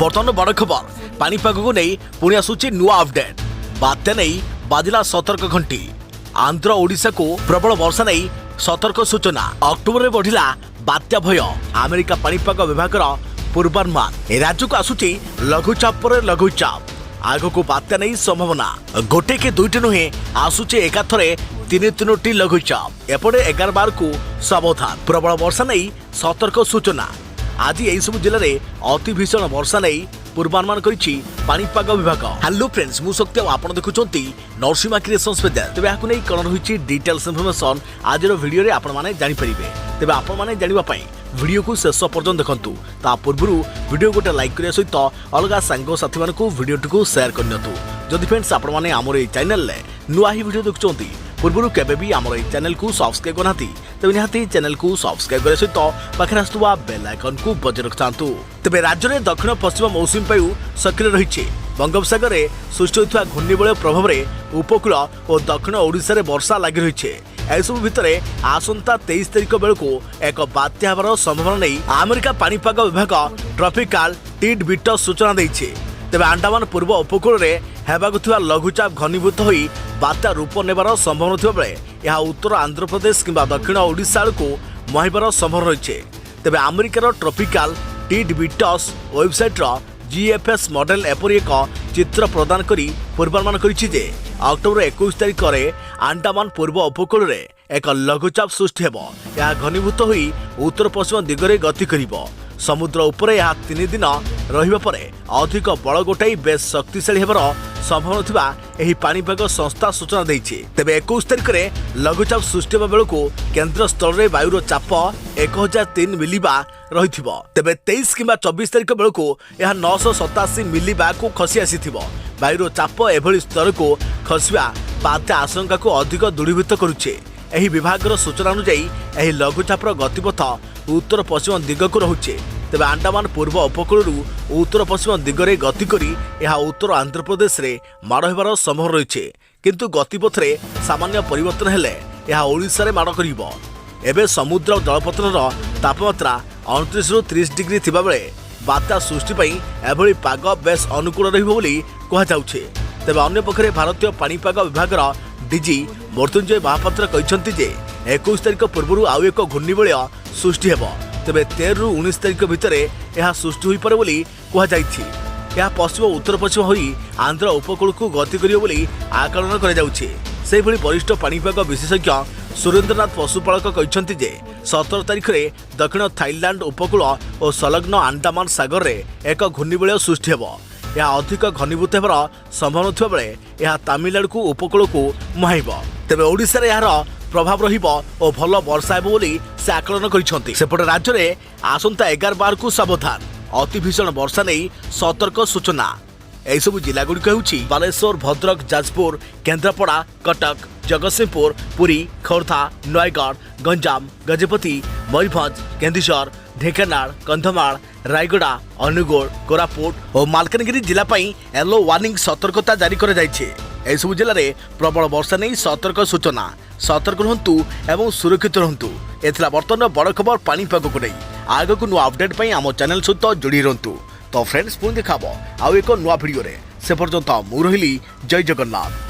बर्तमान बड़ खबर पानीपाग को नहीं पुणी आसूची नुआ अपडेट। बात्या नहीं बाजिला सतर्क घंटी। आंध्र ओडिशा को प्रबल वर्षा नहीं सतर्क सूचना। अक्टोबर में बढ़िला बात्या भय। अमेरिका पानीपाग विभाग पूर्वानुमान। राज्य को आसूची लघुचाप पर लघुचाप। आग को बात्या नहीं संभावना। गोटे के दुईटी नुहे आसूची एकाथरे तीनोटी लघुचाप। एपटे 11 को सावधान। प्रबल वर्षा नहीं सतर्क सूचना। आज यही सब जिले में अति भीषण वर्षा नहीं पूर्वानुमान करिछि पानीपाग विभाग। हेलो फ्रेंड्स, मु शक्ति आपण देखुचंती नरसिम्हा क्रिएशंस पेज। तेबे आकु नै कोन रहिछि डिटेल्स इन्फॉर्मेशन आजर वीडियो रे आपण माने जानि परिबे। तेबे आपण माने जानिबा पई वीडियो को शेष पर्यंत देखंतु। ता पूर्वरु वीडियो गोटे लाइक करिया सहित अलगा सांग साथी मानकु वीडियो को शेयर करनियतु। जदि फ्रेंड्स आपण माने हमर ए चैनल ले नुआ ही वीडियो देखुचंती पूर्व केबे भी आमर ए चैनल को सब्सक्राइब करनाती तेबे निहाती चैनल को सब्सक्राइब करे सहित पाखरे आस्तुवा बेल आइकन को बजाय रखतांतु। तेबे राज्य में दक्षिण पश्चिम मौसुमी वायु सक्रिय रहिछि। बंगोपसागर में सृष्टि होइथवा घूर्णिबलय प्रभाव में उपकूल और दक्षिण ओडिशा रे वर्षा लागि रहिछि। एसबु भितरे आसंता 23 तारिख बेलको एक बात्या हबार संभावना नहीं अमेरिका पानीपाग विभाग ट्रॉपिकल टिड बिट सूचना दैछि। तेबे अंडमान पूर्व उपकूल रे हेबाकु थिबा लघुचाप घनीभूत होई बात्या रूप नेबार संभावना थिबा बेले यह उत्तर आंध्र प्रदेश किंबा दक्षिण ओडिशा को मुहाइबार संभावना रहिछि। तेबे अमेरिकार ट्रॉपिकल टिड बिटस वेबसाइट रो जीएफएस मॉडल एपरि एक चित्र प्रदान करी पूर्वानुमान करिछि जे अक्टोबर 21 तारिख रे अंडमान पूर्व उपकूल रे एक लघुचाप सृष्टि हेबो। यह घनीभूत होई उत्तर पश्चिम दिगरे गति करिवो। समुद्र उपरे यह 3 दिन रहिबा परे अधिक बल गोटाई बेस शक्तिशाली हेबार संभावना थिबा एही पानीपाग संस्था सूचना दैछि। तेबे 21 तारिख रे लघुचाप सृष्टि हेबा बेलको केंद्र स्थल रे वायुर चाप 1003 मिलीबा रहिथिबो। तेबे 23 किंबा 24 तारिख बेलको यह 987 मिलीबा को खसी आसीथिबो। वायुर चाप एभली स्तर को खसिबा बात्या आशंका को अधिक दृढ़ीभूत करुछे। एही विभागर सूचना अनुसार एही लघुचापर गतिपथ उत्तर पश्चिम दिग को रहुछे। तेबे अंडमान पूर्व उपकूल उत्तर पश्चिम दिगरे गति करी यह उत्तर आंध्र प्रदेश रे माड़ हेबार संभावना रहिछे। किंतु गतिपथ रे सामान्य परिवर्तन हेले यह ओडिशा रे माड़ करिवो। एबे समुद्र जलपतनर तापमात्रा 29 रु 30 डिग्री थिबा बेले बात्या सृष्टि पई एभली पाग बेस अनुकूल रहिबो बोली कहा जाउछे। तेबे अन्य पक्षरे भारतीय पानीपाग विभागर डीजी मृत्युंजय महापात्र कहिसंती जे 21 तारिख पूर्व आउ एक घूर्णिबलय सृष्टि हेबो। तेबे 13 रु 19 तारिख भितर यह सृष्टि होई पारे बोली कहा जाइछि। यह पश्चिम उत्तर पश्चिम होई आंध्र उपकूल को गति करियो बोली आकलन करा जाउछि। सेहि भली वरिष्ठ पानीपाग विशेषज्ञ सुरेंद्रनाथ पशुपालक कहिसंती जे 17 तारिख रे दक्षिण थाईलैंड उपकूल और संलग्न अंडमान सागर रे एक घूर्णिबलय सृष्टि हेबो। यह अधिक घनीभूत हेबार संभावना थिबा बेले यह तमिलनाडु को उपकूल को मुहाइबो। तेबे ओडिशा रे यार प्रभाव रहिबो और भल वर्षा हेबो बोली से आकलन करिसंती। सेपटे राज्य रे आसंता 11 को सावधान। अति भीषण वर्षा नहीं सतर्क सूचना। एही सब जिला गुडी कहउछि बालेश्वर, भद्रक, जाजपुर, केन्द्रापड़ा, कटक, जगतसिंहपुर, पुरी, खोर्धा, नयगढ़, गंजाम, गजपति, मयूरभंज, केन्दुझर, ढेंकानाल, कंधमाल, रायगड़ा, अनुगुल, कोरापुट और मालकानगिरी जिला पई येलो वार्निंग सतर्कता जारी कर जाइछे। एही सब जिले में प्रबल वर्षा नहीं सतर्क सूचना। सतर्क रहंतु एवं सुरक्षित रहंतु। एथला बर्तमान बड़ खबर पानीपाग को नहीं। आग को नुआ अपडेट पई आम चैनल सहित जोड़ी रहंतु। तो फ्रेंड्स पुणी देखाबो आउ एक नुआ वीडियो रे। से पर्यंत मु रहिली। जय जगन्नाथ।